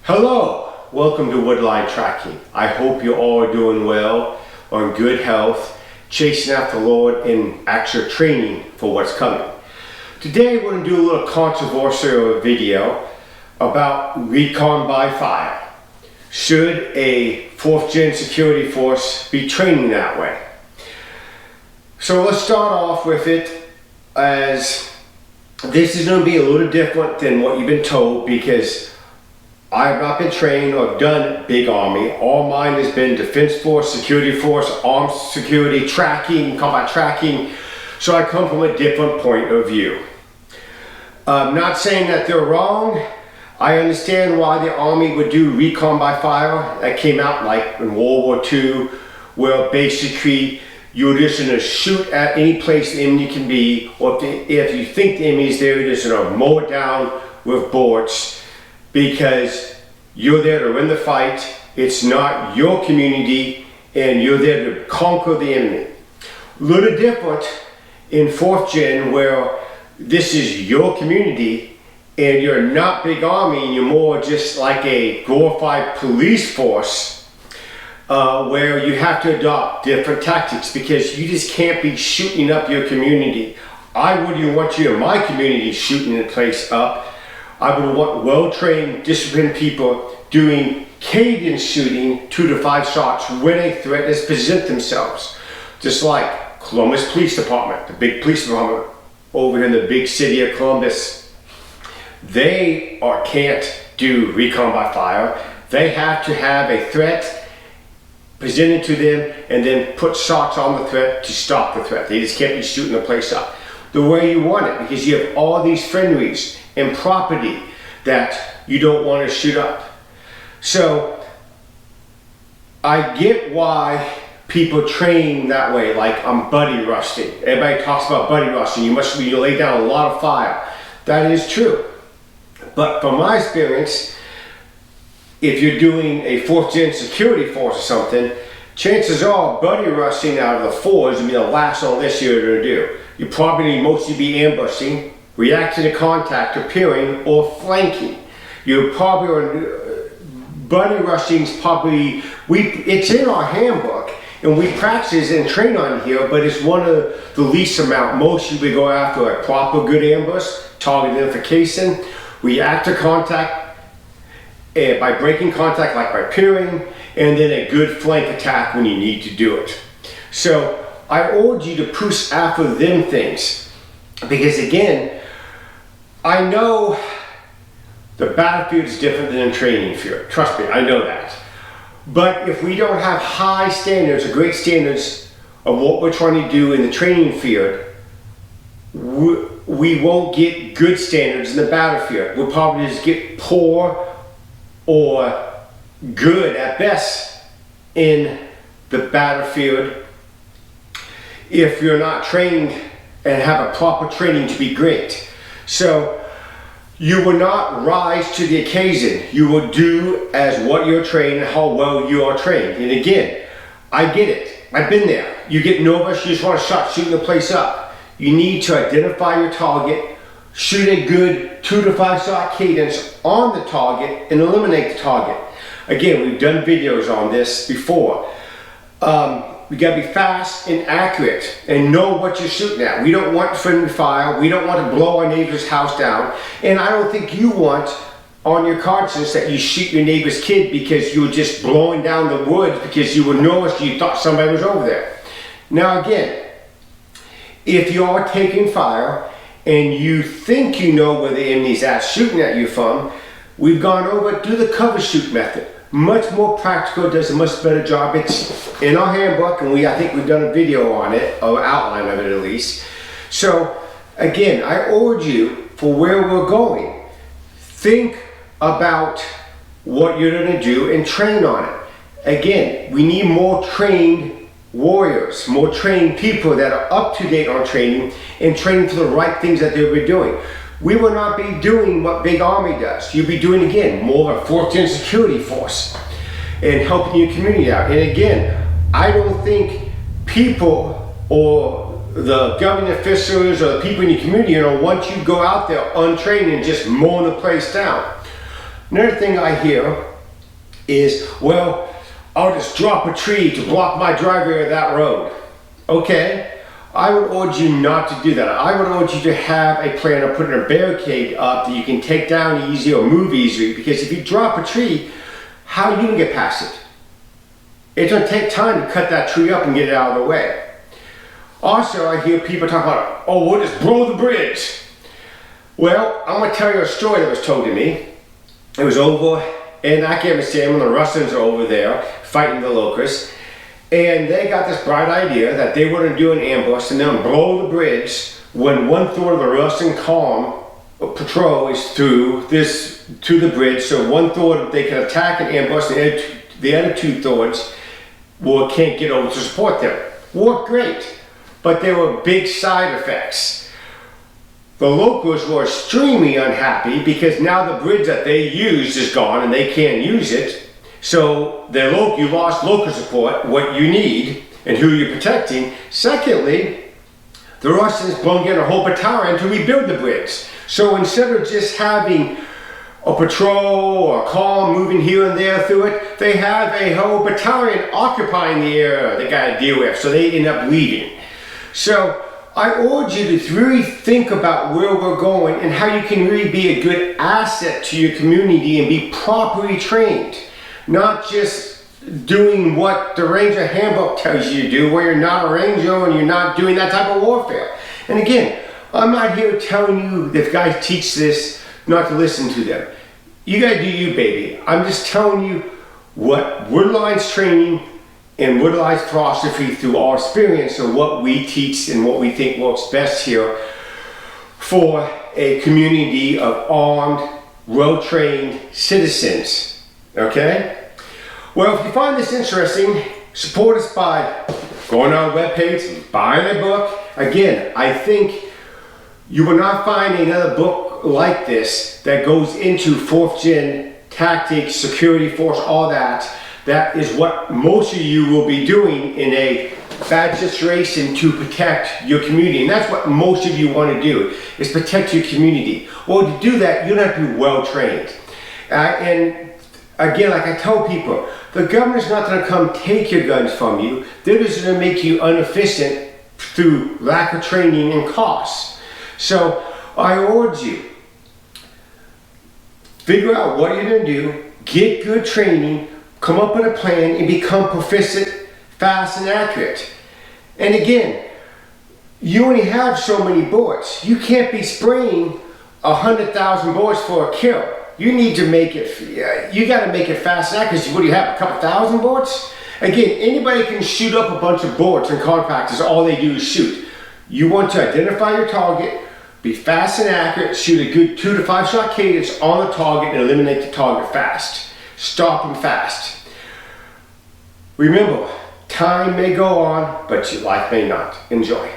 Hello, welcome to Woodline Tracking. I hope you all are doing well, are in good health, chasing after the Lord in actual training for what's coming. Today we're going to do a little controversial video about Recon by fire. Should a 4th gen security force be training that way? So let's start off with it as this is going to be a little different than what you've been told, because I have not been trained or done big army. All mine has been defense force, security force, armed security, tracking, combat tracking. So I come from a different point of view. I'm not saying that they're wrong. I understand why the army would do recon by fire. That came out like in World War II, where basically you're just going to shoot at any place the enemy can be, or if you think the enemy is there, you're just going to mow it down with bullets. Because you're there to win the fight, it's not your community, and you're there to conquer the enemy. A little different in 4th gen, where this is your community, and you're not big army, and you're more just like a glorified police force, where you have to adopt different tactics, because you just can't be shooting up your community. I wouldn't want you in my community shooting the place up. I would want well-trained, disciplined people doing cadence shooting 2 to 5 shots when a threat has presented themselves. Just like Columbus Police Department, the big police department over in the big city of Columbus. They can't do recon by fire. They have to have a threat presented to them and then put shots on the threat to stop the threat. They just can't be shooting the place up the way you want it, because you have all these friendlies and property that you don't want to shoot up. So I get why people train that way, like I'm buddy rusting. Everybody talks about buddy rusting. You lay down a lot of fire. That is true. But from my experience, if you're doing a 4th gen security force or something, chances are buddy rusting out of the 4 is going to be the last on this you're going to do. You probably need mostly be ambushing, reacting to contact, appearing, or flanking. You probably are, buddy rushing's probably, it's in our handbook, and we practice and train on here, but it's one of the least amount. Mostly we go after a proper good ambush, target identification, react to contact by breaking contact, like by peering, and then a good flank attack when you need to do it. So I urge you to push after them things, because again, I know the battlefield is different than a training field. Trust me, I know that. But if we don't have high standards or great standards of what we're trying to do in the training field, we won't get good standards in the battlefield. We'll probably just get poor or good at best in the battlefield if you're not trained and have a proper training to be great. So you will not rise to the occasion. You will do as what you're trained and how well you are trained. And again, I get it. I've been there. You get nervous, you just want to start shooting the place up. You need to identify your target, shoot a good 2 to 5 shot cadence on the target, and eliminate the target. Again, we've done videos on this before. We gotta be fast and accurate and know what you're shooting at. We don't want friendly fire. We don't want to blow our neighbor's house down. And I don't think you want on your conscience that you shoot your neighbor's kid because you were just blowing down the woods because you were nervous, you thought somebody was over there. Now again, if you are taking fire and you think you know where the enemy's at shooting at you from, we've gone over, do the cover shoot method. Much more practical, does a much better job. It's in our handbook, and I think we've done a video on it, or outline of it at least. So again, I urge you, for where we're going, think about what you're going to do and train on it. Again, we need more trained warriors, more trained people that are up to date on training and training for the right things that they'll be doing. We will not be doing what Big Army does. You'll be doing, again, more of a 4th gen security force and helping your community out. And again, I don't think people or the government officials or the people in your community want you to go out there untrained and just mowing the place down. Another thing I hear is, well, I'll just drop a tree to block my driveway of that road. Okay, I would urge you not to do that. I would urge you to have a plan of putting a barricade up that you can take down easy or move easily, because if you drop a tree, how are you gonna get past it? It's gonna take time to cut that tree up and get it out of the way. Also, I hear people talk about, oh, we'll just blow the bridge. Well, I'm gonna tell you a story that was told to me. It was over in Afghanistan when the Russians are over there fighting the locusts. And they got this bright idea that they were gonna do an ambush and then blow the bridge when 1/3 of the Russian column patrol is through to the bridge. So 1/3 they can attack and ambush, the other 2/3 can't get over to support them. Worked great, but there were big side effects. The locals were extremely unhappy because now the bridge that they used is gone and they can't use it. So you lost local support, what you need and who you're protecting. Secondly, the Russians brought in a whole battalion to rebuild the bridge. So instead of just having a patrol or a column moving here and there through it, they have a whole battalion occupying the area they got to deal with. So they end up leaving. So I urge you to really think about where we're going and how you can really be a good asset to your community and be properly trained. Not just doing what the Ranger handbook tells you to do, where you're not a Ranger and you're not doing that type of warfare. And again, I'm not here telling you that if guys teach this not to listen to them. You gotta do you, baby. I'm just telling you what Woodline's training and Woodline's philosophy through our experience and what we teach and what we think works best here for a community of armed, well-trained citizens. Okay? Well, if you find this interesting, support us by going on our webpage, buying a book. Again, I think you will not find another book like this that goes into 4th gen tactics, security force, all that. That is what most of you will be doing in a bad situation to protect your community. And that's what most of you want to do, is protect your community. Well, to do that, you have to be well trained. And again, like I tell people, the government's not going to come take your guns from you. They're just going to make you inefficient through lack of training and costs. So I urge you, figure out what you're going to do, get good training, come up with a plan, and become proficient, fast, and accurate. And again, you only have so many bullets. You can't be spraying 100,000 bullets for a kill. You need to make it, you got to make it fast and accurate. What do you have, a couple thousand bullets? Again, anybody can shoot up a bunch of bullets in car practice. All they do is shoot. You want to identify your target, be fast and accurate, shoot a good 2 to 5 shot cadence on the target and eliminate the target fast. Stop them fast. Remember, time may go on, but your life may not. Enjoy.